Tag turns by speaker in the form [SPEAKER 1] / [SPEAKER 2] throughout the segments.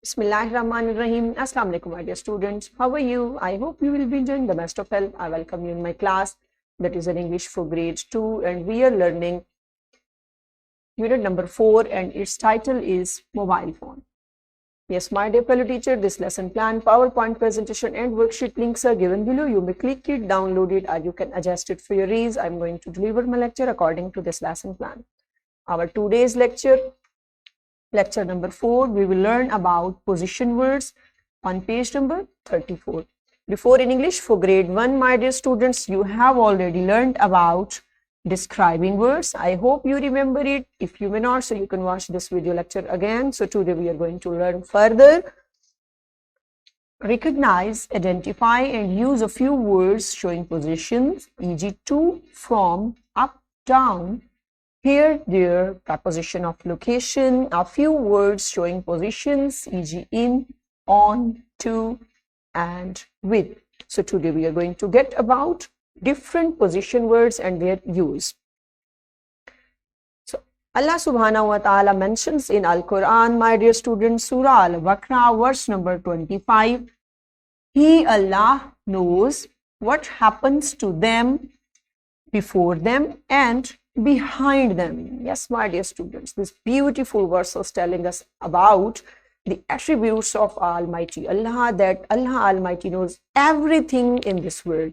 [SPEAKER 1] Bismillahirrahmanirrahim. Assalamu alaikum, my dear students. How are you? I hope you will be enjoying the best of health. I welcome you in my class, that is an English for grade 2, and we are learning unit number 4, and its title is mobile phone. Yes, my dear fellow teacher, this lesson plan, PowerPoint presentation and worksheet links are given below. You may click it, download it, or you can adjust it for your ease. I'm going to deliver my lecture according to this lesson plan. Our today's lecture number 4, we will learn about position words on page number 34. Before in English for grade 1, my dear students, you have already learned about describing words. I hope you remember it. If you may not, so you can watch this video lecture again. So today we are going to learn further. Recognize, identify and use a few words showing positions, e.g. to, from, up, down, here, there, preposition of location, a few words showing positions, e.g. in, on, to, and with. So today we are going to get about different position words and their use. So Allah subhanahu wa ta'ala mentions in Al-Quran, my dear students, Surah Al-Baqarah, verse number 25, He, Allah, knows what happens to them, before them, and behind them. Yes, my dear students, this beautiful verse is telling us about the attributes of Almighty Allah, that Allah Almighty knows everything in this world,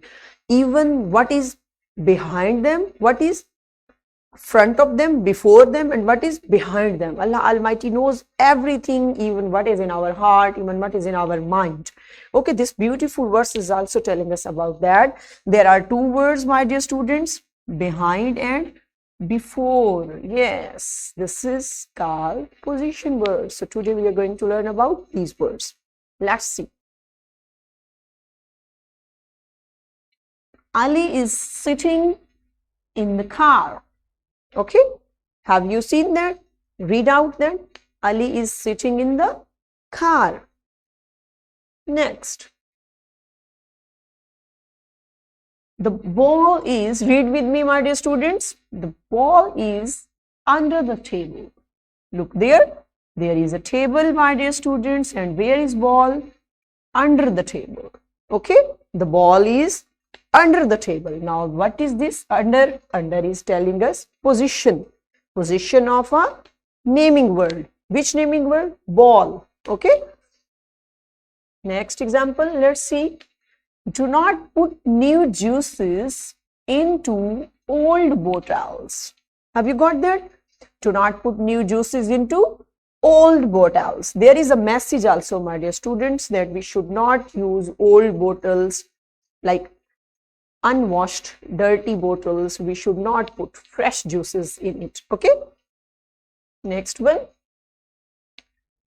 [SPEAKER 1] even what is behind them, what is front of them, before them, and what is behind them. Allah Almighty knows everything, even what is in our heart, even what is in our mind. Okay, this beautiful verse is also telling us about that. There are two words, my dear students, behind and before. Yes, this is called position words. So today we are going to learn about these words. Let's see. Ali is sitting in the car. Okay, have you seen that? Read out that. Ali is sitting in the car. Next. The ball is, read with me, my dear students, the ball is under the table. Look there, there is a table, my dear students, and where is ball? Under the table. Okay, the ball is under the table. Now, what is this under? Under is telling us position. Position of a naming word. Which naming word? Ball. Okay. Next example, let's see. Do not put new juices into old bottles. Have you got that? Do not put new juices into old bottles. There is a message also, my dear students, that we should not use old bottles, like unwashed, dirty bottles. We should not put fresh juices in it. Okay. Next one.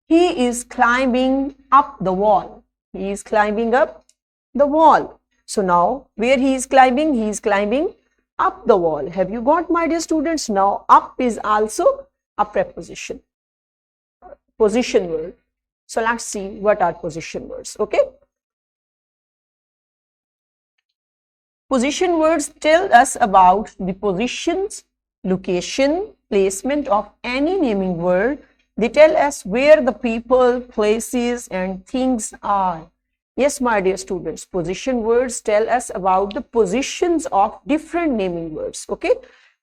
[SPEAKER 1] He is climbing up the wall. He is climbing up the wall. So now, where he is climbing up the wall. Have you got, my dear students? Now, up is also a preposition, position word. So let's see what are position words. Okay. Position words tell us about the positions, location, placement of any naming word. They tell us where the people, places, and things are. Yes, my dear students, position words tell us about the positions of different naming words. Okay,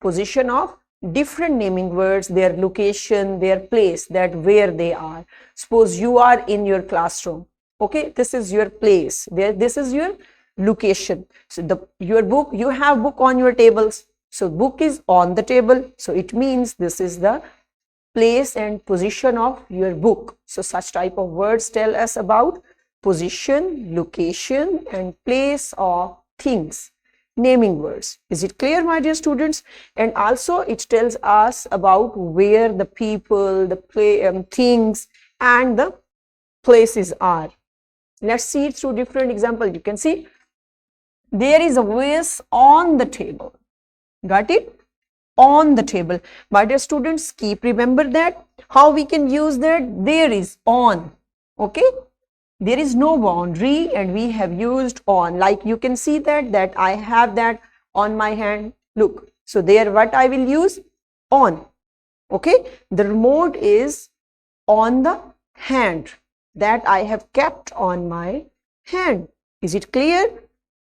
[SPEAKER 1] position of different naming words, their location, their place, that where they are. Suppose you are in your classroom. Okay, this is your place. This is your location. So your book, you have book on your tables. So book is on the table. So it means this is the place and position of your book. So such type of words tell us about position, location, and place of things, naming words. Is it clear, my dear students? And also it tells us about where the people, the things, and the places are. Let's see it through different examples. You can see there is a vase on the table. Got it? On the table. My dear students, keep remember that. How we can use that? There is on. Okay. There is no boundary and we have used on. Like you can see that I have that on my hand. Look. So there what I will use? On. Okay. The remote is on the hand. that I have kept on my hand. Is it clear?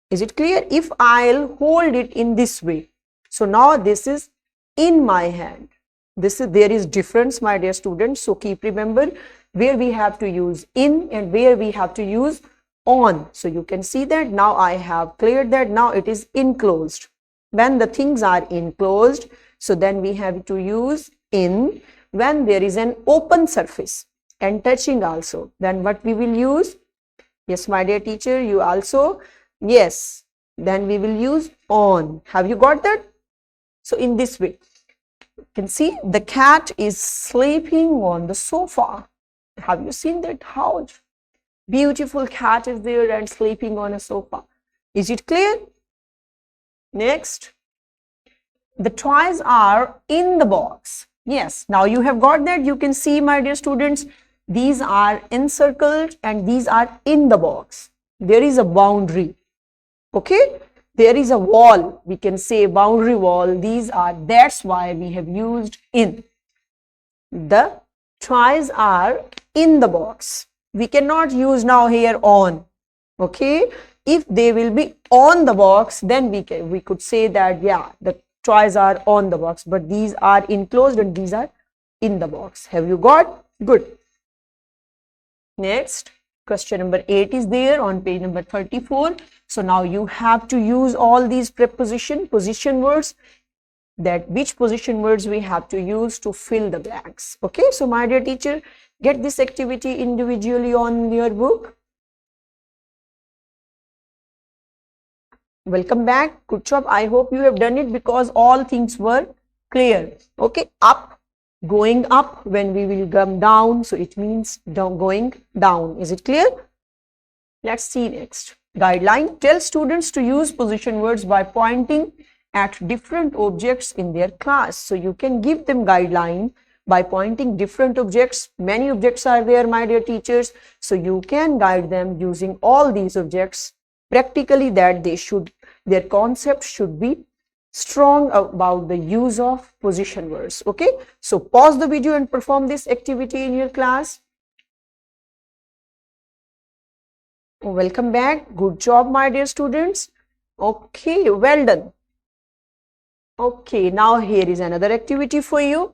[SPEAKER 1] Is it clear? If I'll hold it in this way, so now this is in my hand. There is difference, my dear students. So keep remember where we have to use in and where we have to use on. So you can see that now I have cleared that. Now it is enclosed. When the things are enclosed, so then we have to use in. When there is an open surface and touching also, then what we will use? Yes, my dear teacher, you also, yes, then we will use on. Have you got that? So in this way, you can see the cat is sleeping on the sofa. Have you seen that? How beautiful cat is there and sleeping on a sofa. Is it clear? Next, the toys are in the box. Yes, now you have got that. You can see, my dear students, these are encircled and these are in the box. There is a boundary. Okay, there is a wall. We can say boundary wall. These are, that's why we have used in. The toys are in the box. We cannot use now here on. Okay, if they will be on the box, then we could say that, yeah, the toys are on the box, but these are enclosed and these are in the box. Have you got? Good. Next, question number 8 is there on page number 34. So now you have to use all these position words, that which position words we have to use to fill the blanks. Okay, so my dear teacher, get this activity individually on your book. Welcome back. Good job. I hope you have done it because all things were clear. Okay, up, going up. When we will come down, so it means going down. Is it clear? Let's see next. Guideline. Tell students to use position words by pointing at different objects in their class. So you can give them guideline by pointing different objects. Many objects are there, my dear teachers. So you can guide them using all these objects. Practically that their concept should be strong about the use of position words. Okay, so pause the video and perform this activity in your class. Welcome back. Good job, my dear students. Okay, well done. Okay, now here is another activity for you.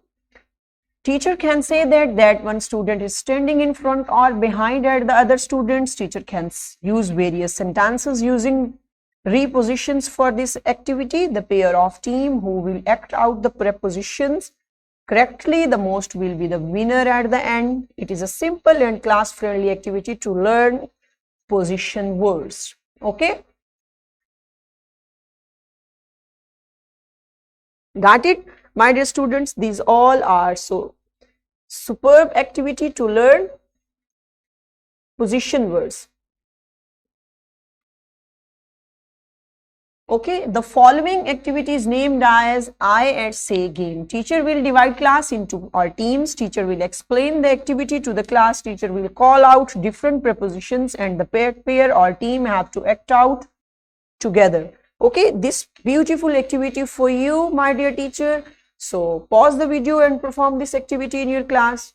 [SPEAKER 1] Teacher can say that one student is standing in front or behind at the other students. Teacher can use various sentences using repositions for this activity. The pair of team who will act out the prepositions correctly, the most will be the winner at the end. It is a simple and class-friendly activity to learn position words. Okay? Got it? My dear students, these all are so superb activity to learn position words. Okay, the following activity is named as I and Say game. Teacher will divide class into our teams. Teacher will explain the activity to the class. Teacher will call out different prepositions and the pair or team have to act out together. Okay, this beautiful activity for you, my dear teacher. So pause the video and perform this activity in your class.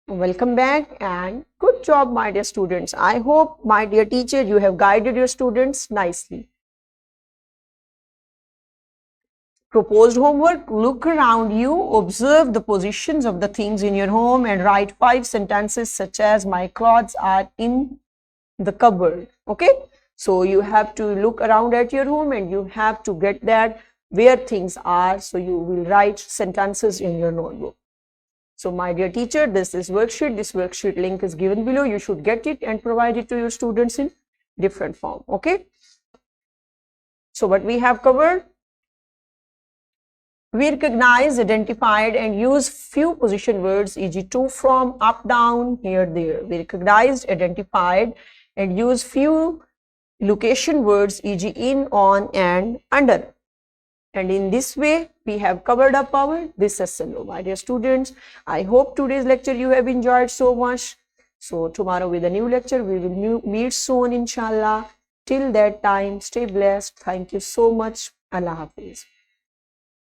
[SPEAKER 1] Welcome back and good job, my dear students. I hope, my dear teacher, you have guided your students nicely. Proposed homework: look around you, observe the positions of the things in your home and write 5 sentences such as my clothes are in the cupboard. Okay, so you have to look around at your home and you have to get that where things are. So you will write sentences in your notebook. So my dear teacher, this is worksheet. This worksheet link is given below. You should get it and provide it to your students in different form. Okay. So what we have covered: we recognized, identified and use few position words, e.g. to, from, up, down, here, there. We recognized, identified and use few location words, e.g. in, on and under. And in this way, we have covered up our this SLO. My dear students, I hope today's lecture you have enjoyed so much. So tomorrow with a new lecture, we will meet soon, inshallah. Till that time, stay blessed. Thank you so much. Allah Hafiz.